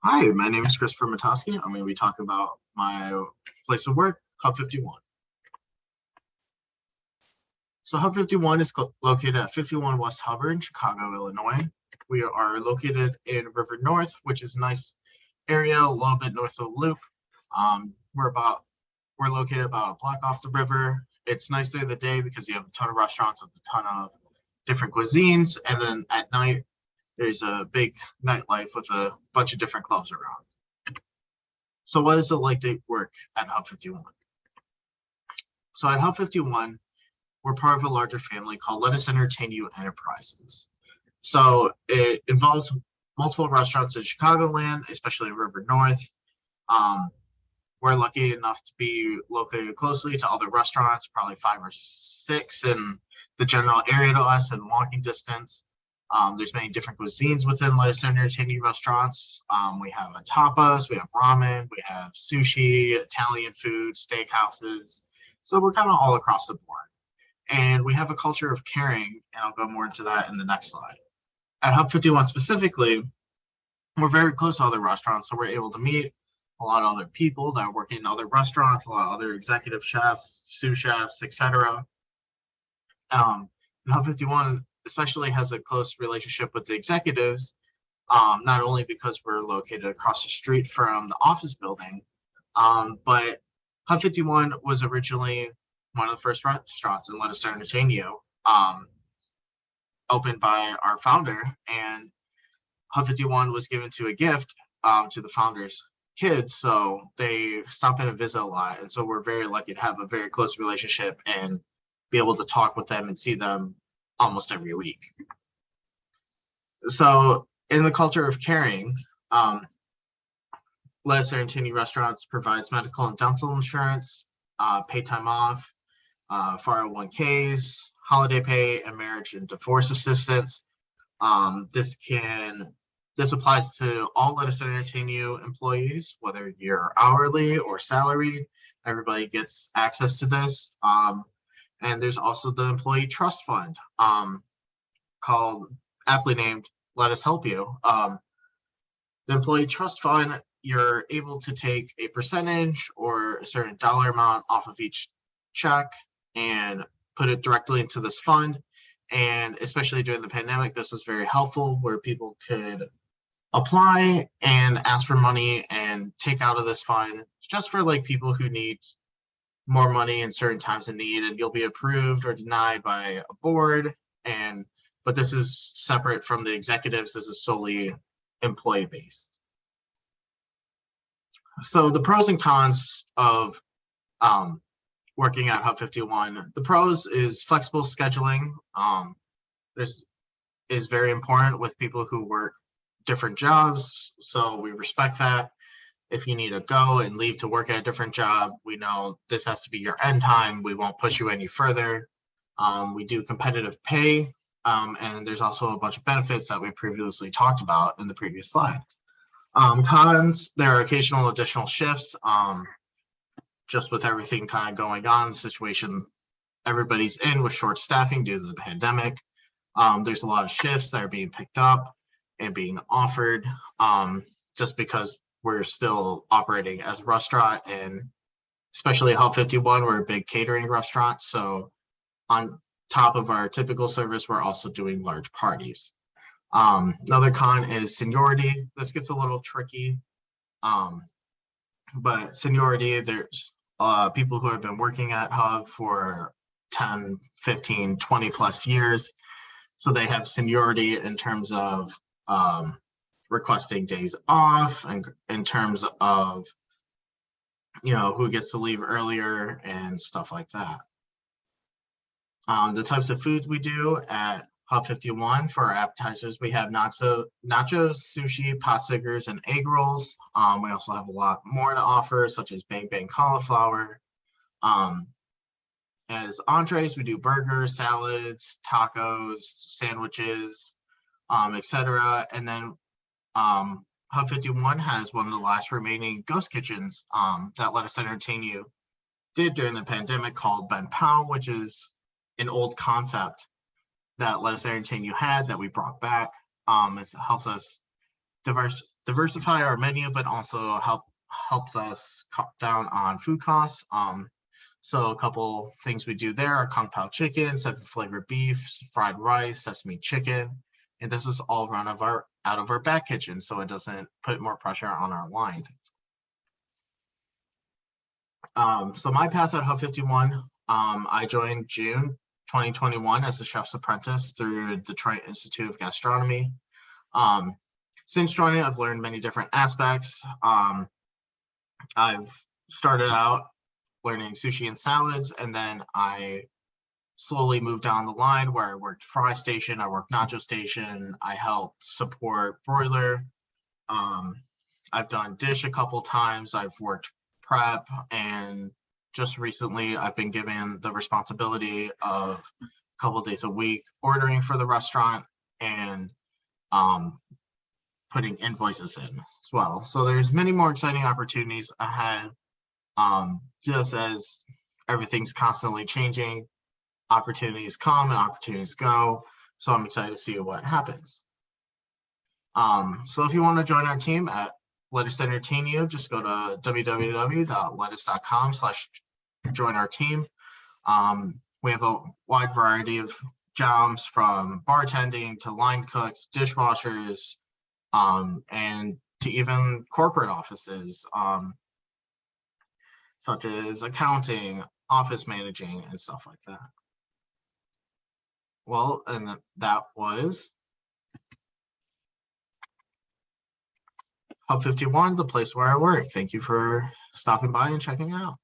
Hi, my name is Christopher Matosky. I'm going to be talking about my place of work, Hub 51. So Hub 51 is located at 51 West Hubbard in Chicago, Illinois. We are located in River North, which is a nice area, a little bit north of the Loop. We're located about a block off the river. It's nice during the day because you have a ton of restaurants with a ton of different cuisines, and then at night there's a big nightlife with a bunch of different clubs around. So what is it like to work at Hub 51? So at Hub 51, we're part of a larger family called Let Us Entertain You Enterprises. So it involves multiple restaurants in Chicagoland, especially in River North. We're lucky enough to be located closely to other restaurants, probably 5 or 6 in the general area to us in walking distance. There's many different cuisines within Let Us Entertain You restaurants. We have tapas, we have ramen, we have sushi, Italian food, steakhouses. So we're kind of all across the board. And we have a culture of caring, and I'll go more into that in the next slide. At Hub 51 specifically, we're very close to other restaurants, so we're able to meet a lot of other people that are working in other restaurants, a lot of other executive chefs, sous chefs, etc. And Hub 51 especially has a close relationship with the executives, not only because we're located across the street from the office building, but Hub 51 was originally one of the first restaurants in Let Us Entertain You, opened by our founder, and Hub 51 was given to a gift to the founder's kids, so they stop in and visit a lot, and so we're very lucky to have a very close relationship and be able to talk with them and see them almost every week. So in the culture of caring, Let Us Entertain You Restaurants provides medical and dental insurance, paid time off, 401ks, holiday pay, and marriage and divorce assistance. This applies to all Let Us Entertain You employees, whether you're hourly or salaried. Everybody gets access to this. And there's also the Employee Trust Fund, called, aptly named, Let Us Help You. The Employee Trust Fund, you're able to take a percentage or a certain dollar amount off of each check and put it directly into this fund. And especially during the pandemic, this was very helpful, where people could apply and ask for money and take out of this fund just for like people who need more money in certain times of need, and you'll be approved or denied by a board. But this is separate from the executives. This is solely employee based. So the pros and cons of working at Hub 51. The pros is flexible scheduling. This is very important with people who work different jobs, so we respect that. If you need to go and leave to work at a different job, we know this has to be your end time. We won't push you any further. We do competitive pay, and there's also a bunch of benefits that we previously talked about in the previous slide. Cons, there are occasional additional shifts. Just with everything kind of going on, the situation everybody's in with short staffing due to the pandemic. There's a lot of shifts that are being picked up and being offered, just because we're still operating as a restaurant, and especially Hub 51, we're a big catering restaurant. So on top of our typical service, we're also doing large parties. Another con is seniority. This gets a little tricky, but seniority, there's people who have been working at Hub for 10, 15, 20 plus years. So they have seniority in terms of requesting days off, and in terms of, who gets to leave earlier and stuff like that. The types of food we do at Hub 51 for our appetizers, we have nachos, sushi, pot stickers, and egg rolls. We also have a lot more to offer, such as bang bang cauliflower. As entrees, we do burgers, salads, tacos, sandwiches, etc. And then Hub 51 has one of the last remaining ghost kitchens that Let Us Entertain You did during the pandemic, called Ben Pow, which is an old concept that Let Us Entertain You had that we brought back. It helps us diversify our menu, but also helps us cut down on food costs. So a couple things we do there are Kung Pao chicken, seven flavored beef, fried rice, sesame chicken, and this is all run out of our back kitchen, so it doesn't put more pressure on our line. So my path at Hub 51, I joined June 2021 as a chef's apprentice through Detroit Institute of Gastronomy. Since joining, I've learned many different aspects. I've started out learning sushi and salads, and then I slowly moved down the line where I worked fry station, I worked nacho station, I helped support broiler. I've done dish a couple times, I've worked prep, and just recently I've been given the responsibility of a couple days a week ordering for the restaurant and putting invoices in as well. So there's many more exciting opportunities ahead. Just as everything's constantly changing, opportunities come and opportunities go. So I'm excited to see what happens. So if you want to join our team at Lettuce Entertain You, just go to www.lettuce.com/join our team. We have a wide variety of jobs from bartending to line cooks, dishwashers, and to even corporate offices, such as accounting, office managing, and stuff like that. Well, and that was Hub 51, the place where I work. Thank you for stopping by and checking it out.